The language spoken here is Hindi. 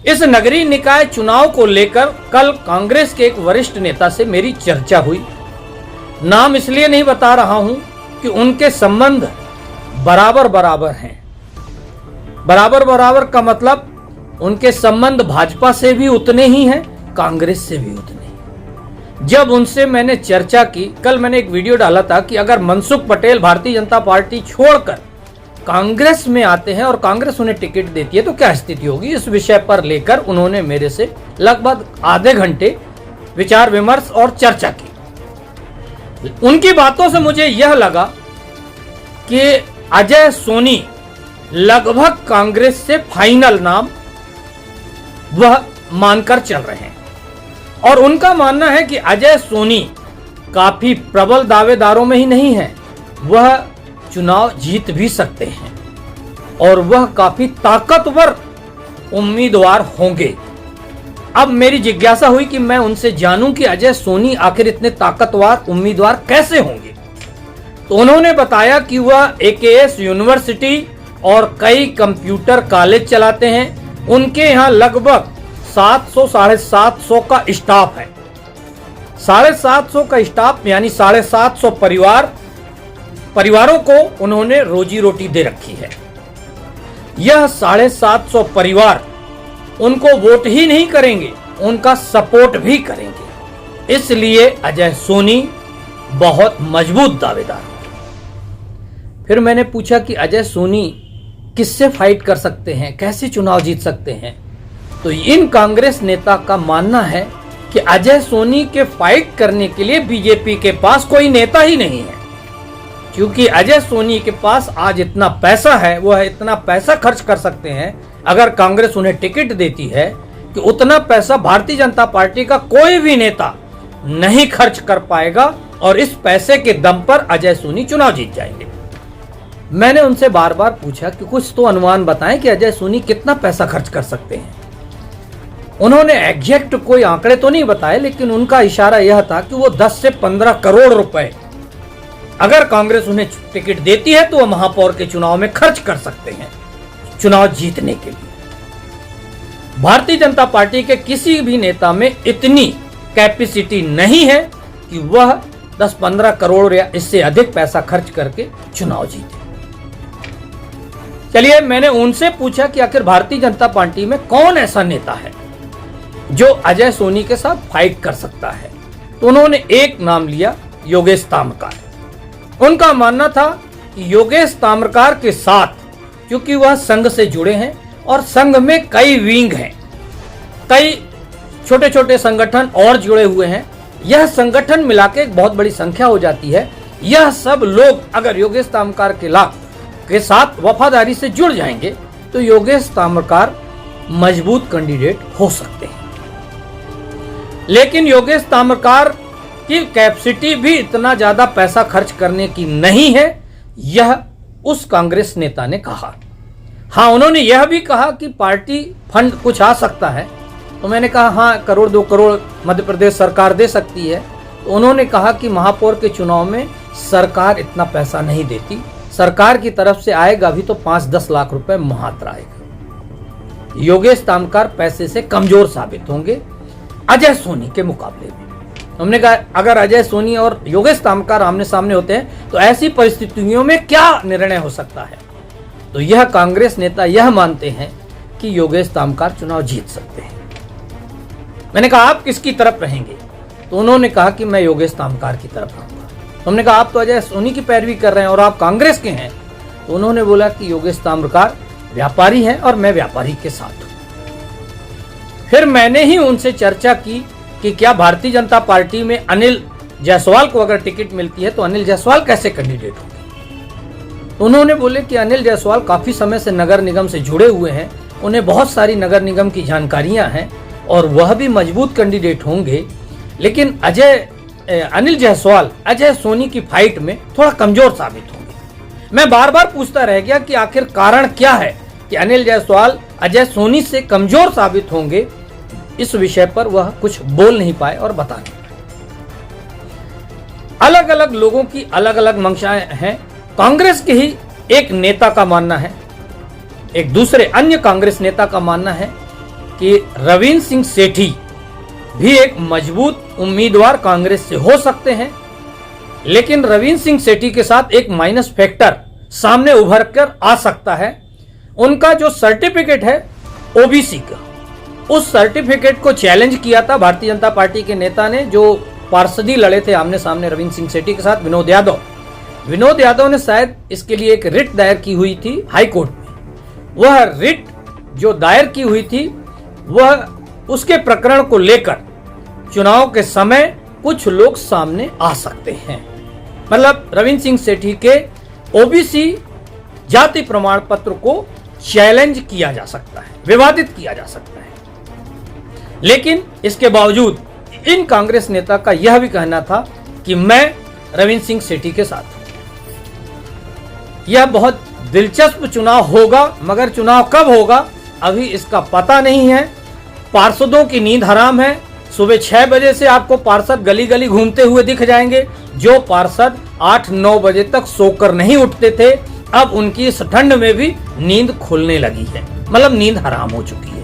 इस नगरीय निकाय चुनाव को लेकर कल कांग्रेस के एक वरिष्ठ नेता से मेरी चर्चा हुई। नाम इसलिए नहीं बता रहा हूं कि उनके संबंध बराबर बराबर हैं। बराबर बराबर का मतलब उनके संबंध भाजपा से भी उतने ही हैं, कांग्रेस से भी उतने ही। जब उनसे मैंने चर्चा की, कल मैंने एक वीडियो डाला था कि अगर मनसुख पटेल भारतीय जनता पार्टी छोड़कर कांग्रेस में आते हैं और कांग्रेस उन्हें टिकट देती है तो क्या स्थिति होगी, इस विषय पर लेकर उन्होंने मेरे से लगभग आधे घंटे विचार विमर्श और चर्चा की। उनकी बातों से मुझे यह लगा कि अजय सोनी लगभग कांग्रेस से फाइनल नाम वह मानकर चल रहे हैं और उनका मानना है कि अजय सोनी काफी प्रबल दावेदारों में ही नहीं है, वह चुनाव जीत भी सकते हैं और वह काफी ताकतवर उम्मीदवार होंगे। अब मेरी जिज्ञासा हुई कि मैं उनसे जानूं कि अजय सोनी आखिर इतने ताकतवर उम्मीदवार कैसे होंगे। तो उन्होंने बताया कि वह एकेएस यूनिवर्सिटी और कई कंप्यूटर कॉलेज चलाते हैं। उनके यहाँ लगभग 700-750 का स्टाफ है। 750 का स्टाफ यानी 750 परिवारों को उन्होंने रोजी रोटी दे रखी है। यह 750 परिवार उनको वोट ही नहीं करेंगे, उनका सपोर्ट भी करेंगे। इसलिए अजय सोनी बहुत मजबूत दावेदार हैं। फिर मैंने पूछा कि अजय सोनी किससे फाइट कर सकते हैं, कैसे चुनाव जीत सकते हैं। तो इन कांग्रेस नेता का मानना है कि अजय सोनी के फाइट करने के लिए बीजेपी के पास कोई नेता ही नहीं है, क्योंकि अजय सोनी के पास आज इतना पैसा है, वह इतना पैसा खर्च कर सकते हैं। अगर कांग्रेस उन्हें टिकट देती है कि उतना पैसा भारतीय जनता पार्टी का कोई भी नेता नहीं खर्च कर पाएगा और इस पैसे के दम पर अजय सोनी चुनाव जीत जाएंगे। मैंने उनसे बार बार पूछा कि कुछ तो अनुमान बताएं कि अजय सोनी कितना पैसा खर्च कर सकते हैं। उन्होंने एग्जैक्ट कोई आंकड़े तो नहीं बताए, लेकिन उनका इशारा यह था कि वो 10 से 15 करोड़ रुपए अगर कांग्रेस उन्हें टिकट देती है तो वह महापौर के चुनाव में खर्च कर सकते हैं चुनाव जीतने के लिए। भारतीय जनता पार्टी के किसी भी नेता में इतनी कैपेसिटी नहीं है कि वह 10-15 करोड़ या इससे अधिक पैसा खर्च करके चुनाव जीते। चलिए, मैंने उनसे पूछा कि आखिर भारतीय जनता पार्टी में कौन ऐसा नेता है जो अजय सोनी के साथ फाइट कर सकता है। तो उन्होंने एक नाम लिया, योगेश ताम्रकार। उनका मानना था कि योगेश ताम्रकार के साथ, क्योंकि वह संघ से जुड़े हैं और संघ में कई विंग हैं, कई छोटे छोटे संगठन और जुड़े हुए हैं, यह संगठन मिला के एक बहुत बड़ी संख्या हो जाती है। यह सब लोग अगर योगेश ताम्रकार के साथ वफादारी से जुड़ जाएंगे तो योगेश ताम्रकार मजबूत कैंडिडेट हो सकते हैं। लेकिन योगेश ताम्रकार की कैपेसिटी भी इतना ज्यादा पैसा खर्च करने की नहीं है, यह उस कांग्रेस नेता ने कहा। हाँ, उन्होंने यह भी कहा कि पार्टी फंड कुछ आ सकता है। तो मैंने कहा हाँ, 1-2 करोड़ मध्य प्रदेश सरकार दे सकती है। तो उन्होंने कहा कि महापौर के चुनाव में सरकार इतना पैसा नहीं देती, सरकार की तरफ से आएगा भी तो 5-10 लाख रुपए मात्र आएगा। योगेश ताम्रकार पैसे से कमजोर साबित होंगे अजय सोनी के मुकाबले में। हमने कहा अगर अजय सोनी और योगेश ताम्रकार आमने सामने होते हैं तो ऐसी परिस्थितियों में क्या निर्णय हो सकता है। तो यह कांग्रेस नेता यह मानते हैं कि योगेश ताम्रकार चुनाव जीत सकते हैं। मैंने कहा आप किसकी तरफ रहेंगे? तो उन्होंने कहा कि मैं योगेश ताम्रकार की तरफ रहूंगा। हमने कहा आप तो अजय सोनी की पैरवी कर रहे हैं और आप कांग्रेस के हैं। तो उन्होंने बोला कि योगेश ताम्रकार व्यापारी है और मैं व्यापारी के साथ हूं। फिर मैंने ही उनसे चर्चा की कि क्या भारतीय जनता पार्टी में अनिल जायसवाल को अगर टिकट मिलती है तो अनिल जायसवाल कैसे कैंडिडेट होंगे। तो उन्होंने बोले कि अनिल जायसवाल काफी समय से नगर निगम से जुड़े हुए हैं, उन्हें बहुत सारी नगर निगम की जानकारियां हैं और वह भी मजबूत कैंडिडेट होंगे। लेकिन अनिल जायसवाल अजय सोनी की फाइट में थोड़ा कमजोर साबित होंगे। मैं बार बार पूछता रह गया कि आखिर कारण क्या है कि अनिल जायसवाल अजय सोनी से कमजोर साबित होंगे। इस विषय पर वह कुछ बोल नहीं पाए और बता नहीं पाए। अलग अलग लोगों की अलग अलग मंशाएं हैं। कांग्रेस के ही एक नेता का मानना है, एक दूसरे अन्य कांग्रेस नेता का मानना है कि रविंद्र सिंह सेठी भी एक मजबूत उम्मीदवार कांग्रेस से हो सकते हैं, लेकिन रविंद्र सिंह सेठी के साथ एक माइनस फैक्टर सामने उभर कर आ सकता है। उनका जो सर्टिफिकेट है ओबीसी का, उस सर्टिफिकेट को चैलेंज किया था भारतीय जनता पार्टी के नेता ने, जो पार्षदी लड़े थे आमने सामने रविंद्र सिंह सेठी के साथ, विनोद यादव ने शायद इसके लिए एक रिट दायर की हुई थी हाई कोर्ट में। वह रिट जो दायर की हुई थी, वह उसके प्रकरण को लेकर चुनाव के समय कुछ लोग सामने आ सकते हैं। मतलब रविंद्र सिंह सेठी के ओबीसी जाति प्रमाण पत्र को चैलेंज किया जा सकता है, विवादित किया जा सकता है। लेकिन इसके बावजूद इन कांग्रेस नेता का यह भी कहना था कि मैं रविंद्र सिंह सेठी के साथ हूं। यह बहुत दिलचस्प चुनाव होगा, मगर चुनाव कब होगा अभी इसका पता नहीं है। पार्षदों की नींद हराम है। सुबह 6 बजे से आपको पार्षद गली गली घूमते हुए दिख जाएंगे। जो पार्षद 8-9 बजे तक सोकर नहीं उठते थे, अब उनकी इस ठंड में भी नींद खुलने लगी है, मतलब नींद हराम हो चुकी है।